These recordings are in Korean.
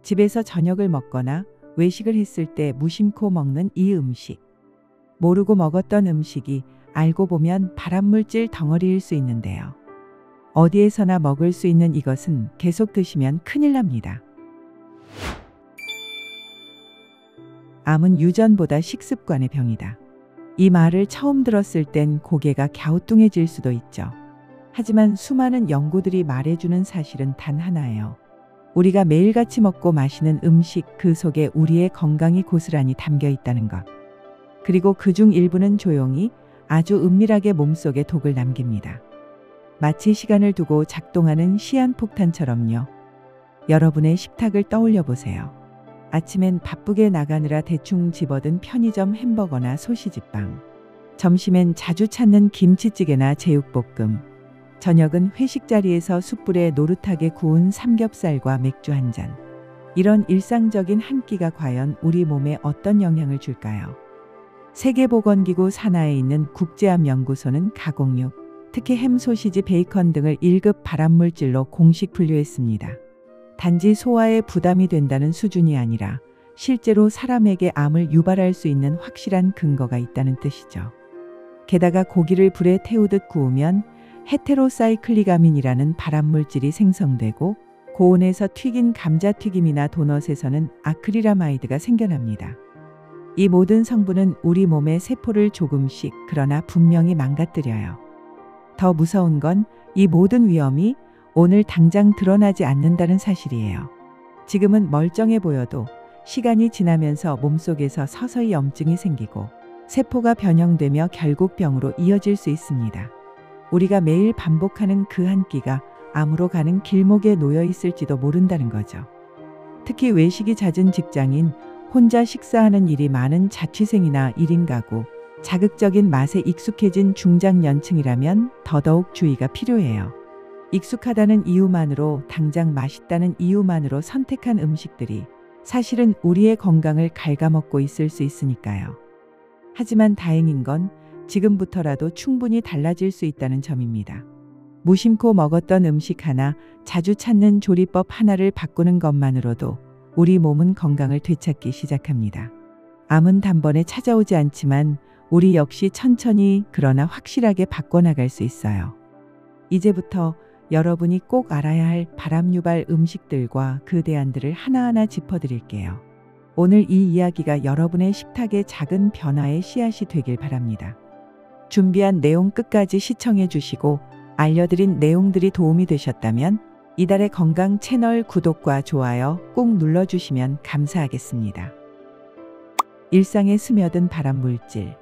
집에서 저녁을 먹거나 외식을 했을 때 무심코 먹는 이 음식. 모르고 먹었던 음식이 알고 보면 발암물질 덩어리일 수 있는데요. 어디에서나 먹을 수 있는 이것은 계속 드시면 큰일 납니다. 암은 유전보다 식습관의 병이다. 이 말을 처음 들었을 땐 고개가 갸우뚱해질 수도 있죠. 하지만 수많은 연구들이 말해주는 사실은 단 하나예요. 우리가 매일같이 먹고 마시는 음식 그 속에 우리의 건강이 고스란히 담겨 있다는 것. 그리고 그중 일부는 조용히 아주 은밀하게 몸속에 독을 남깁니다. 마치 시간을 두고 작동하는 시한폭탄처럼요. 여러분의 식탁을 떠올려 보세요. 아침엔 바쁘게 나가느라 대충 집어든 편의점 햄버거나 소시지빵. 점심엔 자주 찾는 김치찌개나 제육볶음. 저녁은 회식 자리에서 숯불에 노릇하게 구운 삼겹살과 맥주 한 잔. 이런 일상적인 한 끼가 과연 우리 몸에 어떤 영향을 줄까요? 세계보건기구 산하에 있는 국제암연구소는 가공육, 특히 햄, 소시지, 베이컨 등을 1급 발암물질로 공식 분류했습니다. 단지 소화에 부담이 된다는 수준이 아니라 실제로 사람에게 암을 유발할 수 있는 확실한 근거가 있다는 뜻이죠. 게다가 고기를 불에 태우듯 구우면 헤테로사이클릭아민이라는 발암물질이 생성되고 고온에서 튀긴 감자튀김이나 도넛에서는 아크릴아마이드가 생겨납니다. 이 모든 성분은 우리 몸의 세포를 조금씩 그러나 분명히 망가뜨려요. 더 무서운 건 이 모든 위험이 오늘 당장 드러나지 않는다는 사실이에요. 지금은 멀쩡해 보여도 시간이 지나면서 몸속에서 서서히 염증이 생기고 세포가 변형되며 결국 병으로 이어질 수 있습니다. 우리가 매일 반복하는 그 한 끼가 암으로 가는 길목에 놓여 있을지도 모른다는 거죠. 특히 외식이 잦은 직장인, 혼자 식사하는 일이 많은 자취생이나 1인 가구, 자극적인 맛에 익숙해진 중장년층이라면 더더욱 주의가 필요해요. 익숙하다는 이유만으로, 당장 맛있다는 이유만으로 선택한 음식들이 사실은 우리의 건강을 갉아먹고 있을 수 있으니까요. 하지만 다행인 건 지금부터라도 충분히 달라질 수 있다는 점입니다. 무심코 먹었던 음식 하나, 자주 찾는 조리법 하나를 바꾸는 것만으로도 우리 몸은 건강을 되찾기 시작합니다. 암은 단번에 찾아오지 않지만 우리 역시 천천히 그러나 확실하게 바꿔나갈 수 있어요. 이제부터 여러분이 꼭 알아야 할 발암 유발 음식들과 그 대안들을 하나하나 짚어드릴게요. 오늘 이 이야기가 여러분의 식탁에 작은 변화의 씨앗이 되길 바랍니다. 준비한 내용 끝까지 시청해 주시고 알려드린 내용들이 도움이 되셨다면 이달의 건강 채널 구독과 좋아요 꼭 눌러주시면 감사하겠습니다. 일상에 스며든 발암물질.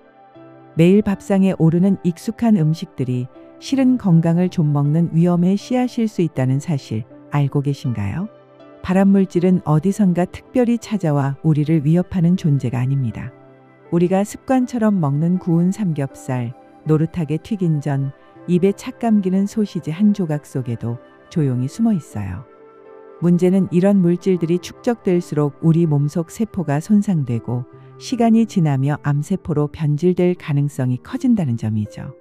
매일 밥상에 오르는 익숙한 음식들이 실은 건강을 좀먹는 위험의 씨앗일 수 있다는 사실 알고 계신가요? 발암물질은 어디선가 특별히 찾아와 우리를 위협하는 존재가 아닙니다. 우리가 습관처럼 먹는 구운 삼겹살, 노릇하게 튀긴 전, 입에 착 감기는 소시지 한 조각 속에도 조용히 숨어 있어요. 문제는 이런 물질들이 축적될수록 우리 몸속 세포가 손상되고 시간이 지나며 암세포로 변질될 가능성이 커진다는 점이죠.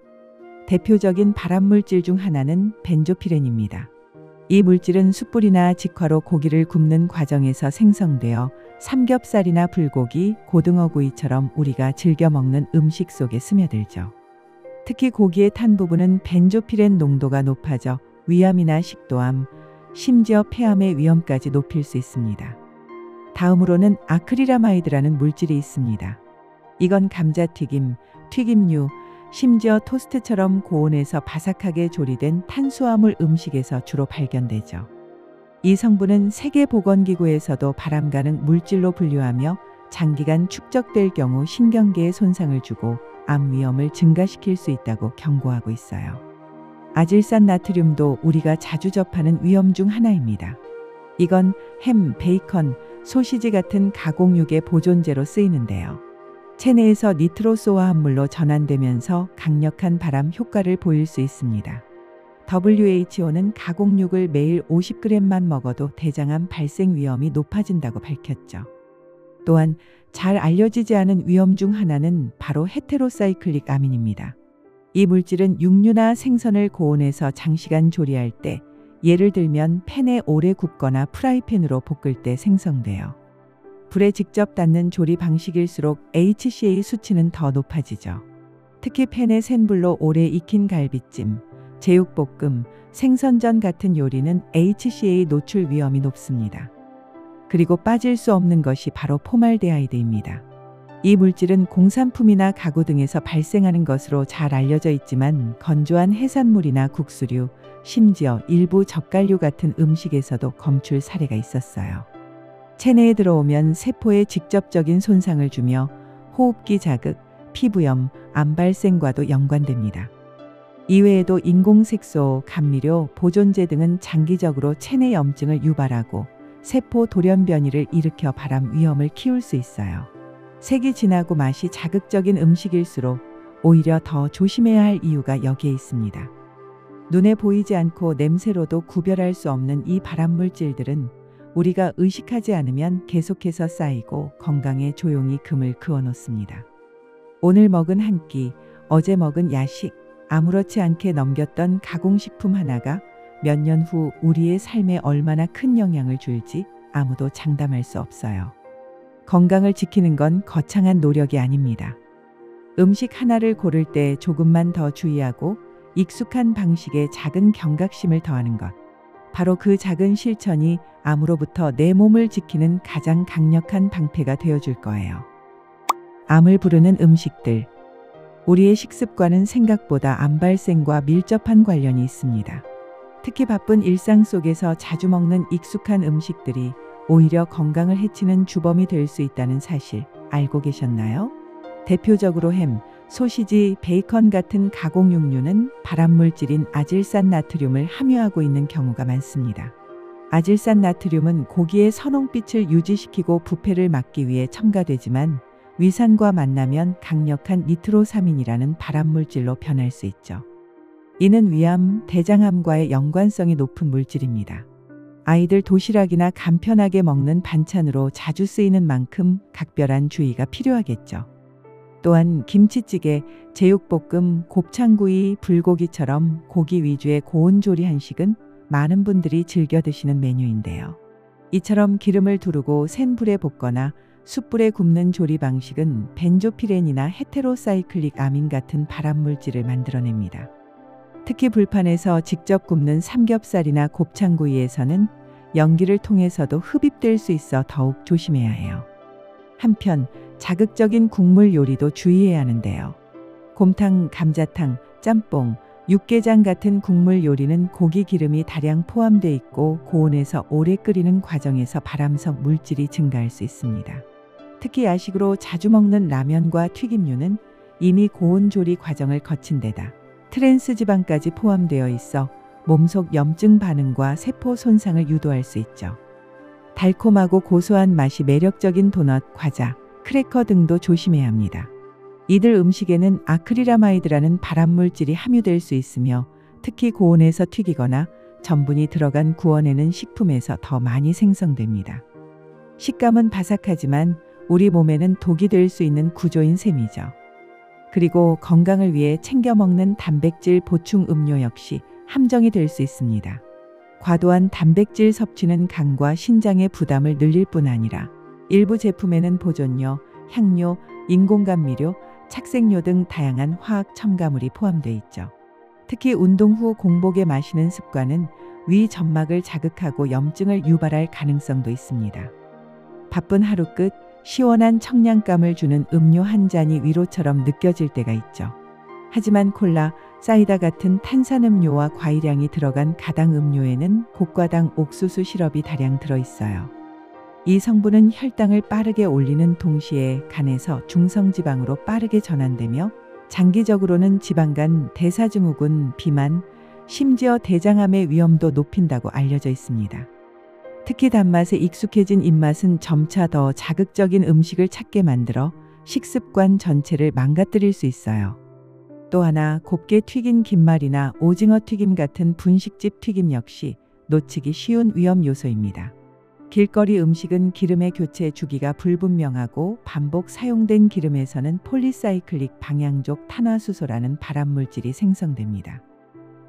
대표적인 발암물질 중 하나는 벤조피렌입니다. 이 물질은 숯불이나 직화로 고기를 굽는 과정에서 생성되어 삼겹살이나 불고기, 고등어구이처럼 우리가 즐겨 먹는 음식 속에 스며들죠. 특히 고기의 탄 부분은 벤조피렌 농도가 높아져 위암이나 식도암, 심지어 폐암의 위험까지 높일 수 있습니다. 다음으로는 아크릴아마이드라는 물질이 있습니다. 이건 감자튀김, 튀김류, 심지어 토스트처럼 고온에서 바삭하게 조리된 탄수화물 음식에서 주로 발견되죠. 이 성분은 세계보건기구에서도 발암 가능 물질로 분류하며 장기간 축적될 경우 신경계에 손상을 주고 암 위험을 증가시킬 수 있다고 경고하고 있어요. 아질산 나트륨도 우리가 자주 접하는 위험 중 하나입니다. 이건 햄, 베이컨, 소시지 같은 가공육의 보존제로 쓰이는데요. 체내에서 니트로소화 합물로 전환되면서 강력한 발암 효과를 보일 수 있습니다. WHO는 가공육을 매일 50g만 먹어도 대장암 발생 위험이 높아진다고 밝혔죠. 또한 잘 알려지지 않은 위험 중 하나는 바로 헤테로사이클릭 아민입니다. 이 물질은 육류나 생선을 고온에서 장시간 조리할 때 예를 들면 팬에 오래 굽거나 프라이팬으로 볶을 때 생성돼요. 불에 직접 닿는 조리 방식일수록 HCA 수치는 더 높아지죠. 특히 팬에 센 불로 오래 익힌 갈비찜, 제육볶음, 생선전 같은 요리는 HCA 노출 위험이 높습니다. 그리고 빠질 수 없는 것이 바로 포말데하이드입니다. 이 물질은 공산품이나 가구 등에서 발생하는 것으로 잘 알려져 있지만 건조한 해산물이나 국수류, 심지어 일부 젓갈류 같은 음식에서도 검출 사례가 있었어요. 체내에 들어오면 세포에 직접적인 손상을 주며 호흡기 자극, 피부염, 암 발생과도 연관됩니다. 이외에도 인공색소, 감미료, 보존제 등은 장기적으로 체내 염증을 유발하고 세포 돌연변이를 일으켜 발암 위험을 키울 수 있어요. 색이 진하고 맛이 자극적인 음식일수록 오히려 더 조심해야 할 이유가 여기에 있습니다. 눈에 보이지 않고 냄새로도 구별할 수 없는 이 발암물질들은 우리가 의식하지 않으면 계속해서 쌓이고 건강에 조용히 금을 그어놓습니다. 오늘 먹은 한 끼, 어제 먹은 야식, 아무렇지 않게 넘겼던 가공식품 하나가 몇 년 후 우리의 삶에 얼마나 큰 영향을 줄지 아무도 장담할 수 없어요. 건강을 지키는 건 거창한 노력이 아닙니다. 음식 하나를 고를 때 조금만 더 주의하고 익숙한 방식에 작은 경각심을 더하는 것. 바로 그 작은 실천이 암으로부터 내 몸을 지키는 가장 강력한 방패가 되어줄 거예요. 암을 부르는 음식들. 우리의 식습관은 생각보다 암 발생과 밀접한 관련이 있습니다. 특히 바쁜 일상 속에서 자주 먹는 익숙한 음식들이 오히려 건강을 해치는 주범이 될 수 있다는 사실 알고 계셨나요? 대표적으로 햄, 소시지, 베이컨 같은 가공육류는 발암물질인 아질산나트륨을 함유하고 있는 경우가 많습니다. 아질산나트륨은 고기의 선홍빛을 유지시키고 부패를 막기 위해 첨가되지만 위산과 만나면 강력한 니트로사민이라는 발암물질로 변할 수 있죠. 이는 위암, 대장암과의 연관성이 높은 물질입니다. 아이들 도시락이나 간편하게 먹는 반찬으로 자주 쓰이는 만큼 각별한 주의가 필요하겠죠. 또한 김치찌개, 제육볶음, 곱창구이, 불고기처럼 고기 위주의 고온조리 한식은 많은 분들이 즐겨 드시는 메뉴인데요. 이처럼 기름을 두르고 센 불에 볶거나 숯불에 굽는 조리 방식은 벤조피렌이나 헤테로사이클릭 아민 같은 발암물질을 만들어냅니다. 특히 불판에서 직접 굽는 삼겹살이나 곱창구이에서는 연기를 통해서도 흡입될 수 있어 더욱 조심해야 해요. 한편 자극적인 국물 요리도 주의해야 하는데요. 곰탕, 감자탕, 짬뽕, 육개장 같은 국물 요리는 고기 기름이 다량 포함되어 있고 고온에서 오래 끓이는 과정에서 발암성 물질이 증가할 수 있습니다. 특히 야식으로 자주 먹는 라면과 튀김류는 이미 고온 조리 과정을 거친 데다 트랜스 지방까지 포함되어 있어 몸속 염증 반응과 세포 손상을 유도할 수 있죠. 달콤하고 고소한 맛이 매력적인 도넛, 과자, 크래커 등도 조심해야 합니다. 이들 음식에는 아크릴아마이드라는 발암물질이 함유될 수 있으며 특히 고온에서 튀기거나 전분이 들어간 구워내는 식품에서 더 많이 생성됩니다. 식감은 바삭하지만 우리 몸에는 독이 될 수 있는 구조인 셈이죠. 그리고 건강을 위해 챙겨 먹는 단백질 보충 음료 역시 함정이 될 수 있습니다. 과도한 단백질 섭취는 간과 신장의 부담을 늘릴 뿐 아니라 일부 제품에는 보존료, 향료, 인공감미료, 착색료 등 다양한 화학 첨가물이 포함되어 있죠. 특히 운동 후 공복에 마시는 습관은 위 점막을 자극하고 염증을 유발할 가능성도 있습니다. 바쁜 하루 끝 시원한 청량감을 주는 음료 한 잔이 위로처럼 느껴질 때가 있죠. 하지만 콜라, 사이다 같은 탄산음료와 과일향이 들어간 가당 음료에는 고과당 옥수수 시럽이 다량 들어있어요. 이 성분은 혈당을 빠르게 올리는 동시에 간에서 중성지방으로 빠르게 전환되며 장기적으로는 지방간, 대사증후군, 비만, 심지어 대장암의 위험도 높인다고 알려져 있습니다. 특히 단맛에 익숙해진 입맛은 점차 더 자극적인 음식을 찾게 만들어 식습관 전체를 망가뜨릴 수 있어요. 또 하나 곱게 튀긴 김말이나 오징어 튀김 같은 분식집 튀김 역시 놓치기 쉬운 위험 요소입니다. 길거리 음식은 기름의 교체 주기가 불분명하고 반복 사용된 기름에서는 폴리사이클릭 방향족 탄화수소라는 발암물질이 생성됩니다.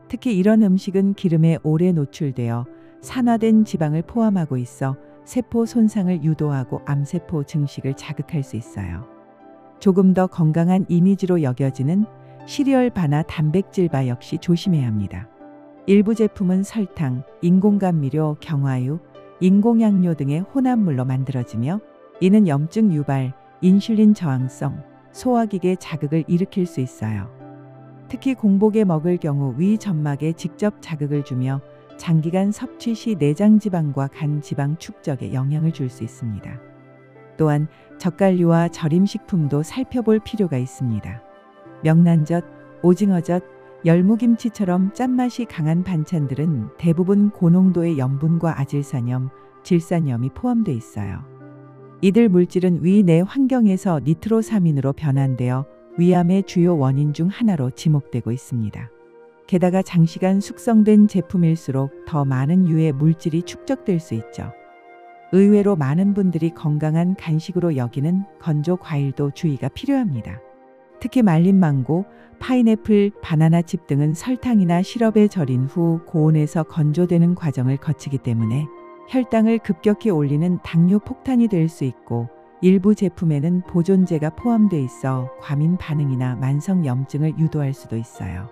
특히 이런 음식은 기름에 오래 노출되어 산화된 지방을 포함하고 있어 세포 손상을 유도하고 암세포 증식을 자극할 수 있어요. 조금 더 건강한 이미지로 여겨지는 시리얼바나 단백질바 역시 조심해야 합니다. 일부 제품은 설탕, 인공감미료, 경화유, 인공향료 등의 혼합물로 만들어지며 이는 염증 유발, 인슐린 저항성, 소화기계 자극을 일으킬 수 있어요. 특히 공복에 먹을 경우 위 점막에 직접 자극을 주며 장기간 섭취 시 내장 지방과 간 지방 축적에 영향을 줄 수 있습니다. 또한 젓갈류와 절임식품도 살펴볼 필요가 있습니다. 명란젓, 오징어젓, 열무김치처럼 짠맛이 강한 반찬들은 대부분 고농도의 염분과 아질산염, 질산염이 포함되어 있어요. 이들 물질은 위 내 환경에서 니트로사민으로 변환되어 위암의 주요 원인 중 하나로 지목되고 있습니다. 게다가 장시간 숙성된 제품일수록 더 많은 유해 물질이 축적될 수 있죠. 의외로 많은 분들이 건강한 간식으로 여기는 건조 과일도 주의가 필요합니다. 특히 말린 망고, 파인애플, 바나나칩 등은 설탕이나 시럽에 절인 후 고온에서 건조되는 과정을 거치기 때문에 혈당을 급격히 올리는 당뇨 폭탄이 될 수 있고 일부 제품에는 보존제가 포함되어 있어 과민 반응이나 만성 염증을 유도할 수도 있어요.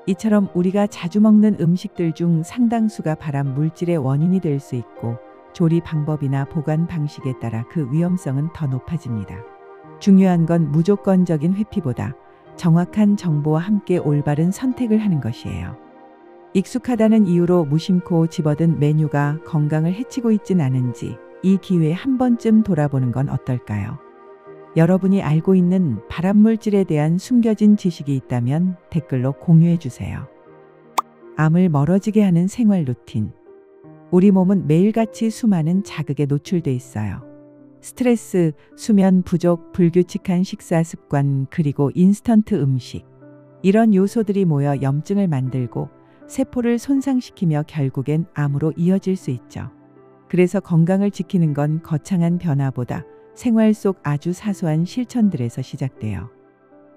이처럼 우리가 자주 먹는 음식들 중 상당수가 발암 물질의 원인이 될 수 있고 조리 방법이나 보관 방식에 따라 그 위험성은 더 높아집니다. 중요한 건 무조건적인 회피보다 정확한 정보와 함께 올바른 선택을 하는 것이에요. 익숙하다는 이유로 무심코 집어든 메뉴가 건강을 해치고 있진 않은지 이 기회에 한 번쯤 돌아보는 건 어떨까요? 여러분이 알고 있는 발암물질에 대한 숨겨진 지식이 있다면 댓글로 공유해 주세요. 암을 멀어지게 하는 생활 루틴. 우리 몸은 매일같이 수많은 자극에 노출돼 있어요. 스트레스, 수면 부족, 불규칙한 식사 습관, 그리고 인스턴트 음식. 이런 요소들이 모여 염증을 만들고 세포를 손상시키며 결국엔 암으로 이어질 수 있죠. 그래서 건강을 지키는 건 거창한 변화보다 생활 속 아주 사소한 실천들에서 시작돼요.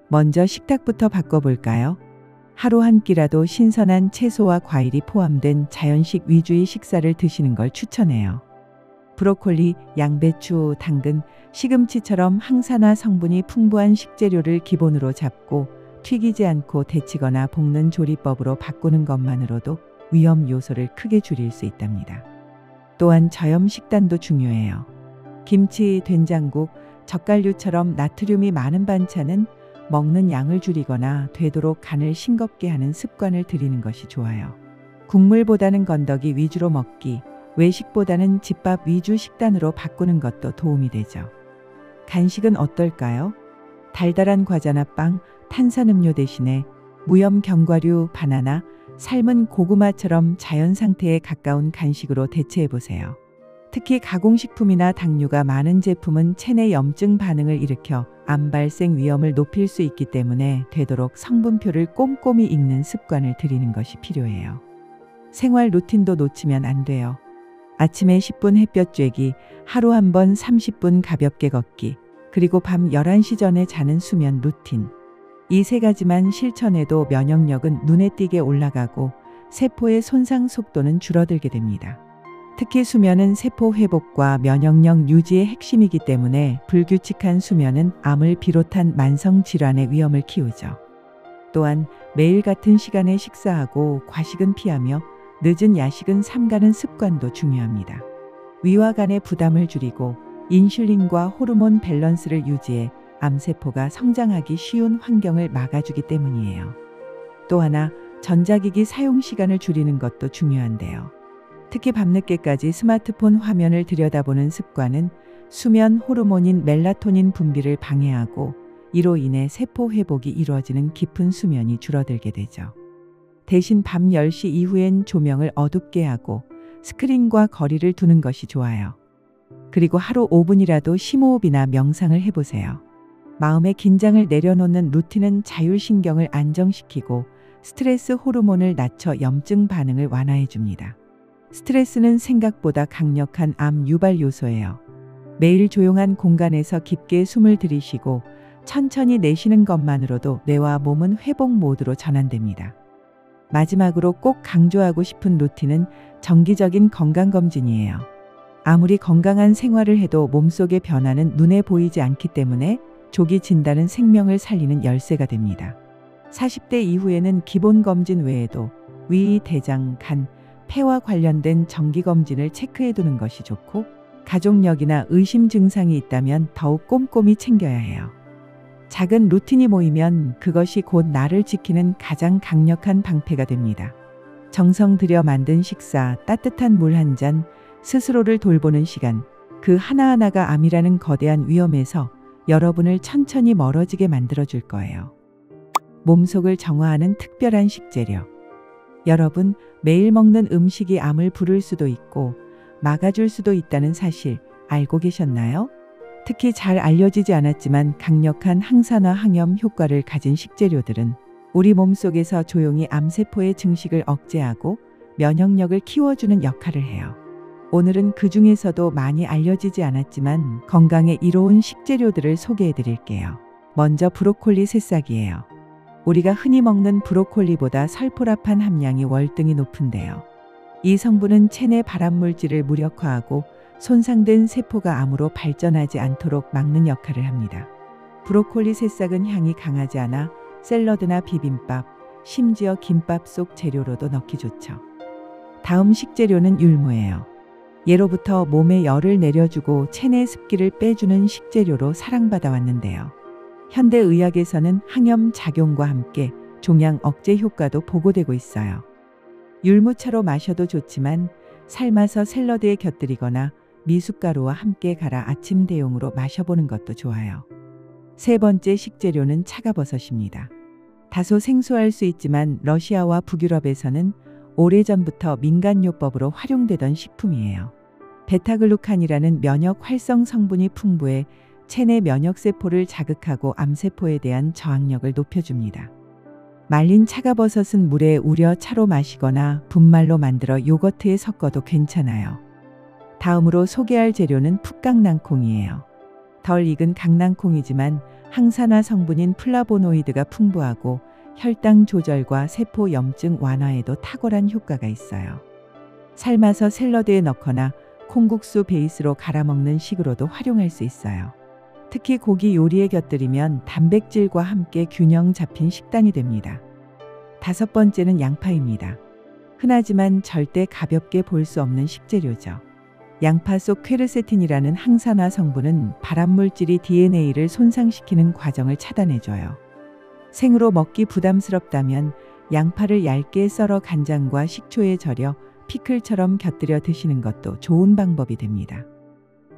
먼저 식탁부터 바꿔볼까요? 하루 한 끼라도 신선한 채소와 과일이 포함된 자연식 위주의 식사를 드시는 걸 추천해요. 브로콜리, 양배추, 당근, 시금치처럼 항산화 성분이 풍부한 식재료를 기본으로 잡고 튀기지 않고 데치거나 볶는 조리법으로 바꾸는 것만으로도 위험 요소를 크게 줄일 수 있답니다. 또한 저염 식단도 중요해요. 김치, 된장국, 젓갈류처럼 나트륨이 많은 반찬은 먹는 양을 줄이거나 되도록 간을 싱겁게 하는 습관을 들이는 것이 좋아요. 국물보다는 건더기 위주로 먹기, 외식보다는 집밥 위주 식단으로 바꾸는 것도 도움이 되죠. 간식은 어떨까요? 달달한 과자나 빵, 탄산음료 대신에 무염 견과류, 바나나, 삶은 고구마처럼 자연 상태에 가까운 간식으로 대체해보세요. 특히 가공식품이나 당류가 많은 제품은 체내 염증 반응을 일으켜 암 발생 위험을 높일 수 있기 때문에 되도록 성분표를 꼼꼼히 읽는 습관을 들이는 것이 필요해요. 생활 루틴도 놓치면 안 돼요. 아침에 10분 햇볕 쬐기, 하루 한 번 30분 가볍게 걷기, 그리고 밤 11시 전에 자는 수면 루틴. 이 세 가지만 실천해도 면역력은 눈에 띄게 올라가고 세포의 손상 속도는 줄어들게 됩니다. 특히 수면은 세포 회복과 면역력 유지의 핵심이기 때문에 불규칙한 수면은 암을 비롯한 만성 질환의 위험을 키우죠. 또한 매일 같은 시간에 식사하고 과식은 피하며 늦은 야식은 삼가는 습관도 중요합니다. 위와 간의 부담을 줄이고 인슐린과 호르몬 밸런스를 유지해 암세포가 성장하기 쉬운 환경을 막아주기 때문이에요. 또 하나, 전자기기 사용 시간을 줄이는 것도 중요한데요. 특히 밤늦게까지 스마트폰 화면을 들여다보는 습관은 수면 호르몬인 멜라토닌 분비를 방해하고 이로 인해 세포 회복이 이루어지는 깊은 수면이 줄어들게 되죠. 대신 밤 10시 이후엔 조명을 어둡게 하고 스크린과 거리를 두는 것이 좋아요. 그리고 하루 5분이라도 심호흡이나 명상을 해보세요. 마음의 긴장을 내려놓는 루틴은 자율신경을 안정시키고 스트레스 호르몬을 낮춰 염증 반응을 완화해줍니다. 스트레스는 생각보다 강력한 암 유발 요소예요. 매일 조용한 공간에서 깊게 숨을 들이쉬고 천천히 내쉬는 것만으로도 뇌와 몸은 회복 모드로 전환됩니다. 마지막으로 꼭 강조하고 싶은 루틴은 정기적인 건강검진이에요. 아무리 건강한 생활을 해도 몸속의 변화는 눈에 보이지 않기 때문에 조기 진단은 생명을 살리는 열쇠가 됩니다. 40대 이후에는 기본 검진 외에도 위, 대장, 간, 폐와 관련된 정기검진을 체크해 두는 것이 좋고, 가족력이나 의심 증상이 있다면 더욱 꼼꼼히 챙겨야 해요. 작은 루틴이 모이면 그것이 곧 나를 지키는 가장 강력한 방패가 됩니다. 정성 들여 만든 식사, 따뜻한 물 한 잔, 스스로를 돌보는 시간, 그 하나하나가 암이라는 거대한 위험에서 여러분을 천천히 멀어지게 만들어줄 거예요. 몸속을 정화하는 특별한 식재료. 여러분, 매일 먹는 음식이 암을 부를 수도 있고 막아줄 수도 있다는 사실 알고 계셨나요? 특히 잘 알려지지 않았지만 강력한 항산화 항염 효과를 가진 식재료들은 우리 몸속에서 조용히 암세포의 증식을 억제하고 면역력을 키워주는 역할을 해요. 오늘은 그 중에서도 많이 알려지지 않았지만 건강에 이로운 식재료들을 소개해 드릴게요. 먼저 브로콜리 새싹이에요. 우리가 흔히 먹는 브로콜리보다 설포라판 함량이 월등히 높은데요. 이 성분은 체내 발암물질을 무력화하고 손상된 세포가 암으로 발전하지 않도록 막는 역할을 합니다. 브로콜리 새싹은 향이 강하지 않아 샐러드나 비빔밥, 심지어 김밥 속 재료로도 넣기 좋죠. 다음 식재료는 율무예요. 예로부터 몸에 열을 내려주고 체내 습기를 빼주는 식재료로 사랑받아 왔는데요. 현대의학에서는 항염 작용과 함께 종양 억제 효과도 보고되고 있어요. 율무차로 마셔도 좋지만 삶아서 샐러드에 곁들이거나 미숫가루와 함께 갈아 아침 대용으로 마셔보는 것도 좋아요. 세 번째 식재료는 차가버섯입니다. 다소 생소할 수 있지만 러시아와 북유럽에서는 오래전부터 민간요법으로 활용되던 식품이에요. 베타글루칸이라는 면역 활성 성분이 풍부해 체내 면역세포를 자극하고 암세포에 대한 저항력을 높여줍니다. 말린 차가버섯은 물에 우려 차로 마시거나 분말로 만들어 요거트에 섞어도 괜찮아요. 다음으로 소개할 재료는 풋강낭콩이에요. 덜 익은 강낭콩이지만 항산화 성분인 플라보노이드가 풍부하고 혈당 조절과 세포 염증 완화에도 탁월한 효과가 있어요. 삶아서 샐러드에 넣거나 콩국수 베이스로 갈아 먹는 식으로도 활용할 수 있어요. 특히 고기 요리에 곁들이면 단백질과 함께 균형 잡힌 식단이 됩니다. 다섯 번째는 양파입니다. 흔하지만 절대 가볍게 볼 수 없는 식재료죠. 양파 속 퀘르세틴이라는 항산화 성분은 발암물질이 DNA를 손상시키는 과정을 차단해줘요. 생으로 먹기 부담스럽다면 양파를 얇게 썰어 간장과 식초에 절여 피클처럼 곁들여 드시는 것도 좋은 방법이 됩니다.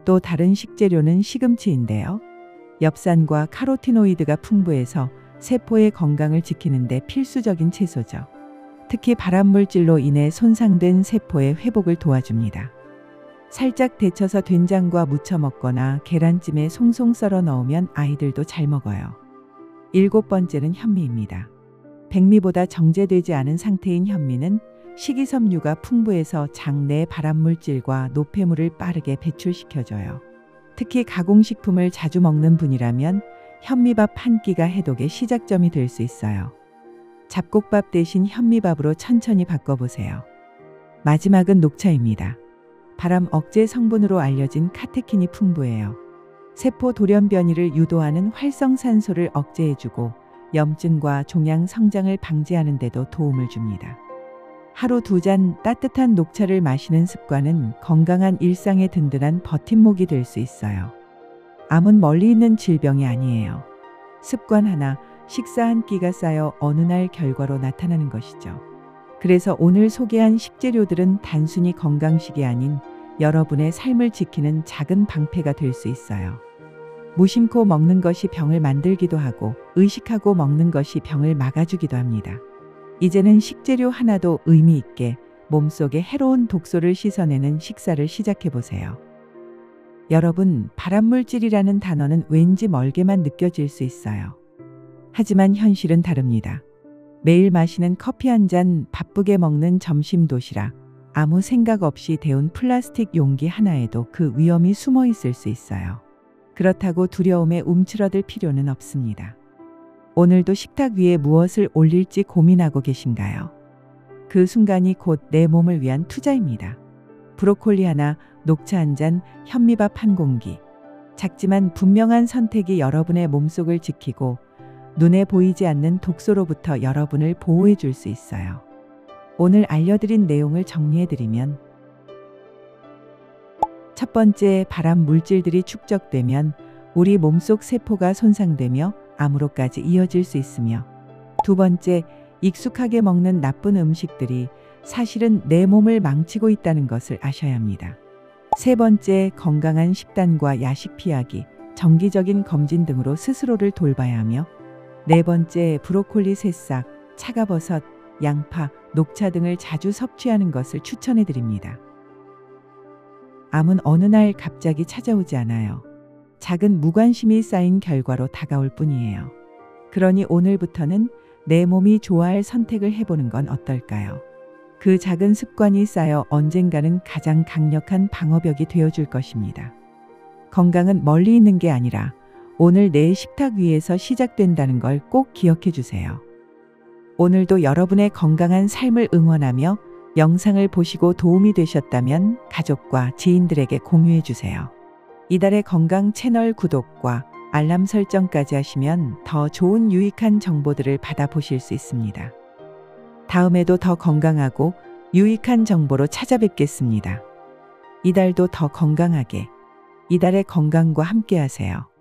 또 다른 식재료는 시금치인데요. 엽산과 카로티노이드가 풍부해서 세포의 건강을 지키는 데 필수적인 채소죠. 특히 발암물질로 인해 손상된 세포의 회복을 도와줍니다. 살짝 데쳐서 된장과 무쳐 먹거나 계란찜에 송송 썰어 넣으면 아이들도 잘 먹어요. 일곱 번째는 현미입니다. 백미보다 정제되지 않은 상태인 현미는 식이섬유가 풍부해서 장 내 발암물질과 노폐물을 빠르게 배출시켜줘요. 특히 가공식품을 자주 먹는 분이라면 현미밥 한 끼가 해독의 시작점이 될 수 있어요. 잡곡밥 대신 현미밥으로 천천히 바꿔보세요. 마지막은 녹차입니다. 발암 억제 성분으로 알려진 카테킨이 풍부해요. 세포 돌연변이를 유도하는 활성산소를 억제해주고 염증과 종양 성장을 방지하는 데도 도움을 줍니다. 하루 2잔 따뜻한 녹차를 마시는 습관은 건강한 일상의 든든한 버팀목이 될 수 있어요. 암은 멀리 있는 질병이 아니에요. 습관 하나, 식사 한 끼가 쌓여 어느 날 결과로 나타나는 것이죠. 그래서 오늘 소개한 식재료들은 단순히 건강식이 아닌 여러분의 삶을 지키는 작은 방패가 될 수 있어요. 무심코 먹는 것이 병을 만들기도 하고 의식하고 먹는 것이 병을 막아주기도 합니다. 이제는 식재료 하나도 의미 있게 몸속에 해로운 독소를 씻어내는 식사를 시작해보세요. 여러분, 발암물질이라는 단어는 왠지 멀게만 느껴질 수 있어요. 하지만 현실은 다릅니다. 매일 마시는 커피 한 잔, 바쁘게 먹는 점심 도시락, 아무 생각 없이 데운 플라스틱 용기 하나에도 그 위험이 숨어 있을 수 있어요. 그렇다고 두려움에 움츠러들 필요는 없습니다. 오늘도 식탁 위에 무엇을 올릴지 고민하고 계신가요? 그 순간이 곧 내 몸을 위한 투자입니다. 브로콜리 하나, 녹차 한 잔, 현미밥 한 공기. 작지만 분명한 선택이 여러분의 몸속을 지키고 눈에 보이지 않는 독소로부터 여러분을 보호해 줄 수 있어요. 오늘 알려드린 내용을 정리해드리면, 첫 번째, 발암 물질들이 축적되면 우리 몸속 세포가 손상되며 암으로까지 이어질 수 있으며, 두 번째, 익숙하게 먹는 나쁜 음식들이 사실은 내 몸을 망치고 있다는 것을 아셔야 합니다. 세 번째, 건강한 식단과 야식 피하기, 정기적인 검진 등으로 스스로를 돌봐야 하며, 네 번째, 브로콜리 새싹, 차가버섯, 양파, 녹차 등을 자주 섭취하는 것을 추천해 드립니다. 암은 어느 날 갑자기 찾아오지 않아요. 작은 무관심이 쌓인 결과로 다가올 뿐이에요. 그러니 오늘부터는 내 몸이 좋아할 선택을 해보는 건 어떨까요? 그 작은 습관이 쌓여 언젠가는 가장 강력한 방어벽이 되어줄 것입니다. 건강은 멀리 있는 게 아니라 오늘 내 식탁 위에서 시작된다는 걸 꼭 기억해 주세요. 오늘도 여러분의 건강한 삶을 응원하며 영상을 보시고 도움이 되셨다면 가족과 지인들에게 공유해 주세요. 이달의 건강 채널 구독과 알람 설정까지 하시면 더 좋은 유익한 정보들을 받아보실 수 있습니다. 다음에도 더 건강하고 유익한 정보로 찾아뵙겠습니다. 이달도 더 건강하게, 이달의 건강과 함께 하세요.